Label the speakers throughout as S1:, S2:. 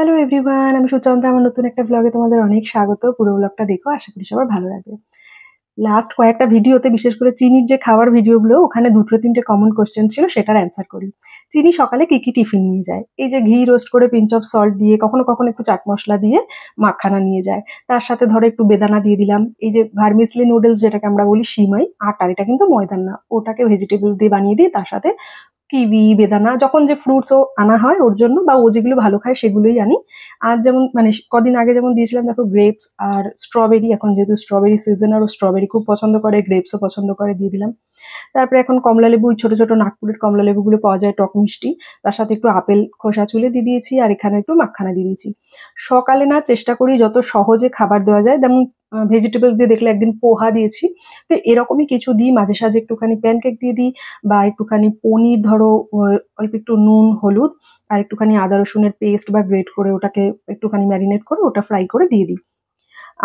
S1: Hello everyone, আমি সুচন্দ্রা। আমার নতুন একটা ব্লগে তোমাদের অনেক স্বাগত। পুরো ব্লগটা দেখো, আশা করি সবার ভালো লাগবে। লাস্ট কয়েকটা ভিডিওতে, বিশেষ করে চিনির যে খাওয়ার ভিডিওগুলো, ওখানে 2-3টে কমন কোশ্চেন ছিল, সেটার অ্যান্সার করি। চিনি সকালে কি কি টিফিন নিয়ে যায়? এই যে ঘি রোস্ট করে পিঞ্চ অফ সল্ট দিয়ে, কখনো কখনো একটু চাট মশলা দিয়ে মাখানা নিয়ে যায়। তার সাথে ধরো একটু বেদানা দিয়ে দিলাম। এই যে ভার্মিসলি নুডলস যেটাকে আমরা বলি সিমাই, আটার, এটা কিন্তু ময়দার না, ওটাকে ভেজিটেবলস দিয়ে বানিয়ে দিই। তার সাথে কিউই, বেদানা, যখন যে ফ্রুটসও আনা হয় ওর জন্য, বা ও যেগুলো ভালো খায় সেগুলোই আনি। আর যেমন মানে কদিন আগে যেমন দিয়েছিলাম দেখো, গ্রেপস আর স্ট্রবেরি। এখন যেহেতু স্ট্রবেরি সিজন, আর ও স্ট্রবেরি খুব পছন্দ করে, গ্রেপসও পছন্দ করে, দিয়ে দিলাম। তারপরে এখন কমলা লেবু, ছোট ছোট নাগপুরের কমলা লেবুগুলো পাওয়া যায়, টক মিষ্টি। তার সাথে একটু আপেল খোসা ছুলে দিয়ে দিয়েছি, আর এখানে একটু মাখানা দিয়ে দিয়েছি। সকালে না চেষ্টা করি যত সহজে খাবার দেওয়া যায়, যেমন ভেজিটেবলস দিয়ে দেখলে একদিন পোহা দিয়েছি। তো এরকমই কিছু দিই, মাঝে সাঝে একটুখানি প্যানকেক দিয়ে দিই, বা একটুখানি পনির ধরো, অল্প একটু নুন, হলুদ, আর একটুখানি আদা রসুনের পেস্ট বা গ্রেট করে ওটাকে একটুখানি ম্যারিনেট করে ওটা ফ্রাই করে দিয়ে দিই।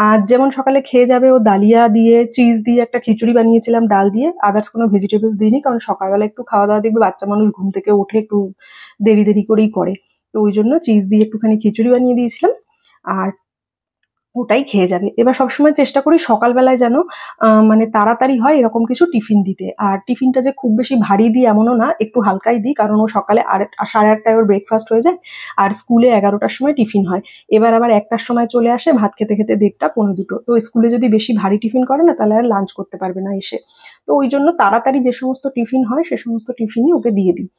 S1: আর যেমন সকালে খেয়ে যাবে, ও ডালিয়া দিয়ে চিজ দিয়ে একটা খিচুড়ি বানিয়েছিলাম ডাল দিয়ে, আদার্স কোনো ভেজিটেবলস দিইনি, কারণ সকালবেলা একটু খাওয়া দাওয়া দেখবে বাচ্চা মানুষ ঘুম থেকে উঠে একটু দেরি দেরি করেই করে। তো ওই জন্য চিজ দিয়ে একটুখানি খিচুড়ি বানিয়ে দিয়েছিলাম, আর ওটাই খেয়ে যাবে। এবার সবসময় চেষ্টা করি সকালবেলায় যেন মানে তাড়াতাড়ি হয় এরকম কিছু টিফিন দিতে। আর টিফিনটা যে খুব বেশি ভারী দিই এমনও না, একটু হালকাই দিই, কারণ ও সকালে 8:30টায় ওর ব্রেকফাস্ট হয়ে যায়, আর স্কুলে 11টার সময় টিফিন হয়। এবার আবার 1টার সময় চলে আসে, ভাত খেতে খেতে 1:30, 1:45। তো স্কুলে যদি বেশি ভারী টিফিন করে না, তাহলে আর লাঞ্চ করতে পারবে না এসে। তো ওই জন্য তাড়াতাড়ি যে সমস্ত টিফিন হয় সে সমস্ত টিফিনই ওকে দিয়ে দিই।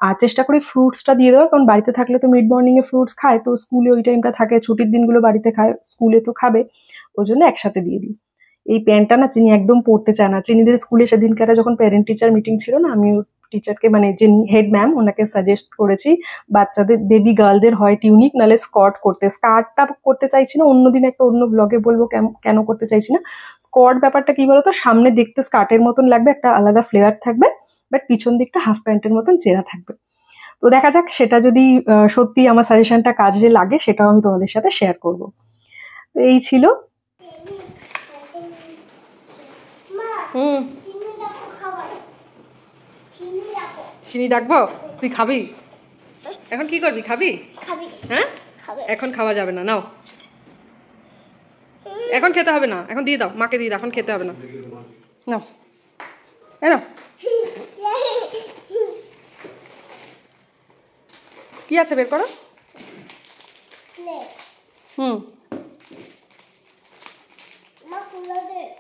S1: আর চেষ্টা করি ফ্রুটসটা দিয়ে দেওয়ার, কারণ বাড়িতে থাকলে তো মিড মর্নিং এ ফ্রুটস খায়, তো স্কুলে ওই টাইমটা থাকে, ছুটির দিনগুলো বাড়িতে খায়, স্কুলে তো খাবে, ওই জন্য একসাথে দিয়ে দিই। এই প্যান্টটা না চিনি একদম পড়তে চায় না। চিনিদের স্কুলে সেদিনকার যখন প্যারেন্ট টিচার মিটিং ছিল না, আমি টিচারকে, মানে যিনি হেড ম্যাম, ওনাকে সাজেস্ট করেছি বাচ্চাদের, বেবি গার্লদের হয় টিউনিক নাহলে স্কর্ট করতে। স্কার্টটা করতে চাইছি না, অন্যদিন একটা অন্য ব্লগে বলবো কেন করতে চাইছি না। স্কর্ট ব্যাপারটা কি বলতো, সামনে দেখতে স্কার্টের মতন লাগবে, একটা আলাদা ফ্লেয়ার থাকবে, বাট পিছন দিকটা হাফ প্যান্টের মতন চেরা থাকবে। তো দেখা যাক, সেটা যদি সত্যি আমার সাজেশনটা কাজে লাগে, সেটাও আমি তোমাদের সাথে শেয়ার করব। তো এই ছিল। চিনি ডাকবো? তুই খাবি? এখন কি করবি, খাবি? হ্যাঁ, এখন খাওয়া যাবে না, নাও। এখন খেতে হবে না, এখন দিয়ে দাও, মাকে দিয়ে দাও, এখন খেতে হবে না, নাও। নাও, কি আছে বের করো।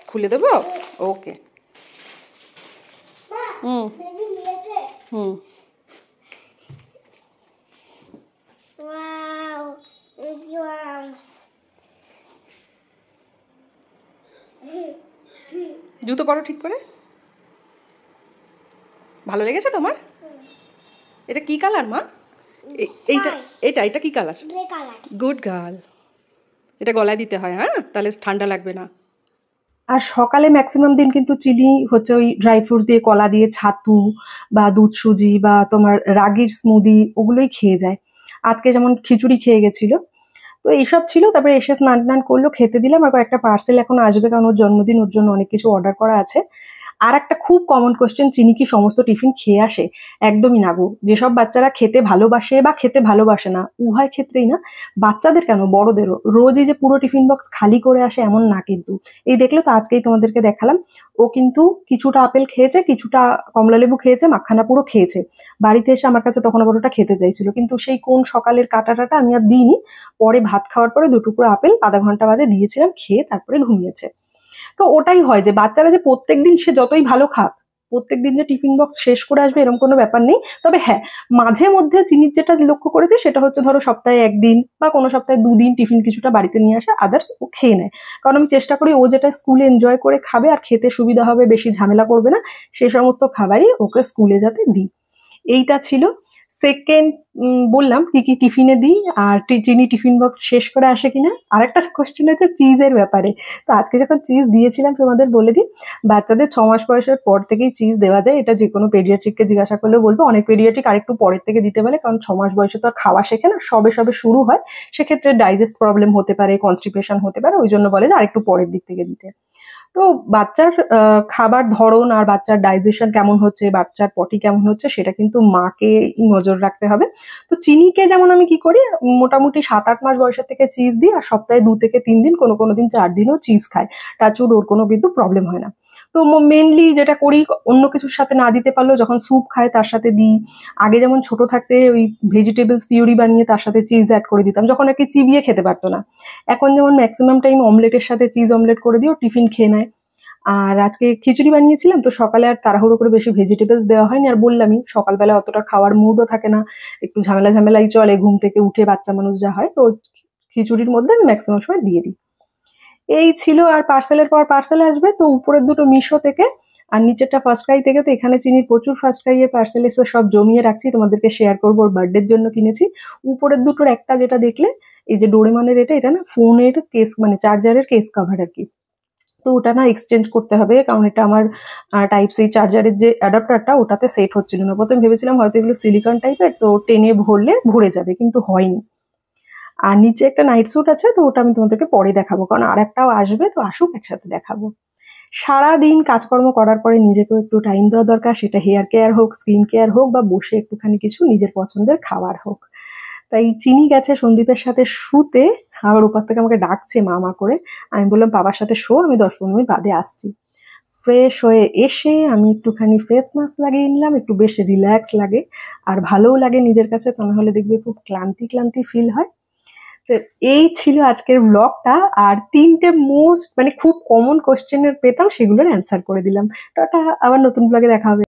S1: খুলে দেবো, ওকে। জুতো পরো ঠিক করে। ভালো লেগেছে তোমার? এটা কি কালার মা? এটা কি কালার? Good girl. এটা গলায় দিতে হয়, হ্যাঁ, তাহলে ঠান্ডা লাগবে না। আর সকালে ম্যাক্সিমাম দিন কিন্তু চিনি হচ্ছে ওই ড্রাই ফ্রুটস দিয়ে, কলা দিয়ে, ছাতু বা দুধ সুজি বা তোমার রাগির স্মুদি, ওগুলোই খেয়ে যায়। আজকে যেমন খিচুড়ি খেয়ে গেছিল। তো এইসব ছিল। তারপরে এসে স্নান টান করলো, খেতে দিলাম। আর একটা পার্সেল এখন আসবে, কারণ ওর জন্মদিন, ওর জন্য অনেক কিছু অর্ডার করা আছে। আর একটা খুব কমন কোশ্চেন, চিনি কি সমস্ত টিফিন খেয়ে আসে? একদমই না গো। যেসব বাচ্চারা খেতে ভালোবাসে বা খেতে ভালোবাসে না, উভয় ক্ষেত্রেই না, বাচ্চাদের কেন বড়দেরও, রোজই যে পুরো টিফিন বক্স খালি করে আসে এমন না কিন্তু। এই দেখলে তো, আজকেই তোমাদেরকে দেখালাম, ও কিন্তু কিছুটা আপেল খেয়েছে, কিছুটা কমলা লেবু খেয়েছে, মাখানা পুরো খেয়েছে। বাড়িতে এসে আমার কাছে তখন আবার ওটা খেতে চাইছিল, কিন্তু সেই কোন সকালের কাটাটা আমি আর দিইনি। পরে ভাত খাওয়ার পরে 2 টুকরো আপেল আধা ঘন্টা বাদে দিয়েছিলাম, খেয়ে তারপরে ঘুমিয়েছে। তো ওটাই হয় যে বাচ্চারা যে প্রত্যেকদিন, সে যতই ভালো খাক, প্রত্যেকদিন যে টিফিন বক্স শেষ করে আসবে এরকম কোনো ব্যাপার নেই। তবে হ্যাঁ, মাঝে মধ্যে চিনির যেটা লক্ষ্য করেছে সেটা হচ্ছে, ধরো সপ্তাহে 1 দিন বা কোনো সপ্তাহে 2 দিন টিফিন কিছুটা বাড়িতে নিয়ে আসে, আদার্স ও খেয়ে নেয়। কারণ আমি চেষ্টা করি ও যেটা স্কুলে এনজয় করে খাবে আর খেতে সুবিধা হবে, বেশি ঝামেলা করবে না, সে সমস্ত খাবারই ওকে স্কুলে যাতে দিই। এইটা ছিল। সেকেন্ড, বললাম কি কি টিফিনে দিই, আর চিনি টিফিন বক্স শেষ করে আসে কিনা। আরেকটা কোশ্চেন হচ্ছে চিজের ব্যাপারে। তো আজকে যখন চিজ দিয়েছিলাম, তোমাদের বলে দিই, বাচ্চাদের 6 মাস বয়সের পর থেকেই চিজ দেওয়া যায়। এটা যে কোনো পেডিয়াট্রিককে জিজ্ঞাসা করলেও বলবো। অনেক পেডিয়াট্রিক আরেকটু পরের থেকে দিতে বলে, কারণ 6 মাস বয়সে তো আর খাওয়া শেখে না, সবে সবে শুরু হয়, সেক্ষেত্রে ডাইজেস্ট প্রবলেম হতে পারে, কনস্টিপেশন হতে পারে, ওই জন্য বলে যে আরেকটু পরের দিক থেকে দিতে। তো বাচ্চার খাবার ধরন আর বাচ্চার ডাইজেশন কেমন হচ্ছে, বাচ্চার পটি কেমন হচ্ছে, সেটা কিন্তু মাকে নজর রাখতে হবে। তো চিনিকে যেমন আমি কি করি, মোটামুটি 7-8 মাস বয়সের থেকে চিজ দিই, আর সপ্তাহে 2 থেকে 3 দিন, কোনো দিন 4 দিনও চিজ খায়। টাচউড, ওর কোনো কিন্তু প্রবলেম হয় না। তো মেনলি যেটা করি, অন্য কিছুর সাথে না দিতে পারলেও যখন স্যুপ খায় তার সাথে দিই। আগে যেমন ছোট থাকতে ওই ভেজিটেবলস পিউরি বানিয়ে তার সাথে চিজ অ্যাড করে দিতাম, যখন আর কি চিবিয়ে খেতে পারতো না। এখন যেমন ম্যাক্সিমাম টাইম অমলেটের সাথে চিজ অমলেট করে দিও, টিফিন খেয়ে নেয়। আর আজকে খিচুড়ি বানিয়েছিলাম, তো সকালে আর তাড়াহুড়ো করে বেশি ভেজিটেবলস দেওয়া হয়নি। আর বললামই সকালবেলা অতটা খাওয়ার মুডও থাকে না, একটু ঝামেলাই চলে, ঘুম থেকে উঠে বাচ্চা মানুষ যা হয়, তো খিচুড়ির মধ্যে আমি ম্যাক্সিমাম সময় দিয়ে দিই। এই ছিল। আর পার্সেলের পর পার্সেল আসবে, তো উপরের দুটো মিশো থেকে আর নিচেরটা ফার্স্ট ক্রাই থেকে। তো এখানে চিনির প্রচুর ফার্স্ট ক্রাইয়ের পার্সেল এসে সব জমিয়ে রাখছি, তোমাদেরকে শেয়ার করবো। ওর বার্থডের জন্য কিনেছি। উপরের দুটোর একটা যেটা দেখলে, এই যে ডোরেমনের, এটা না ফোনের কেস, মানে চার্জারের কেস কভার আর কি। তো ওটা না এক্সচেঞ্জ করতে হবে, কারণ এটা আমার টাইপ সি চার্জারের যে অ্যাডাপ্টারটা, ওটাতে সেট হচ্ছিল না। প্রথমে ভেবেছিলাম হয়তো এগুলো সিলিকন টাইপের, তো টেনে ভরলে ভরে যাবে, কিন্তু হয়নি। আর নিচে একটা নাইট স্যুট আছে, তো ওটা আমি তোমাদেরকে পরে দেখাবো, কারণ আর একটাও আসবে, তো আসুক একসাথে দেখাবো। সারাদিন কাজকর্ম করার পরে নিজেকেও একটু টাইম দেওয়া দরকার, সেটা হেয়ার কেয়ার হোক, স্কিন কেয়ার হোক, বা বসে একটুখানি কিছু নিজের পছন্দের খাবার হোক। তাই চিনি গেছে সন্দীপের সাথে শুতে, আবার উপাস থেকে আমাকে ডাকছে মা করে। আমি বললাম বাবার সাথে শো, আমি 10-15 মিনিট বাদে আসছি। ফ্রেশ হয়ে এসে আমি একটুখানি ফেস মাস্ক লাগিয়ে নিলাম, একটু বেশ রিল্যাক্স লাগে, আর ভালোও লাগে নিজের কাছে, তা নাহলে দেখবে খুব ক্লান্তি ফিল হয়। তো এই ছিল আজকের ব্লগটা। আর 3টে মোস্ট, মানে খুব কমন কোশ্চেনের পেতাম, সেগুলোর অ্যান্সার করে দিলাম। টাটা, আবার নতুন ব্লগে দেখা হবে।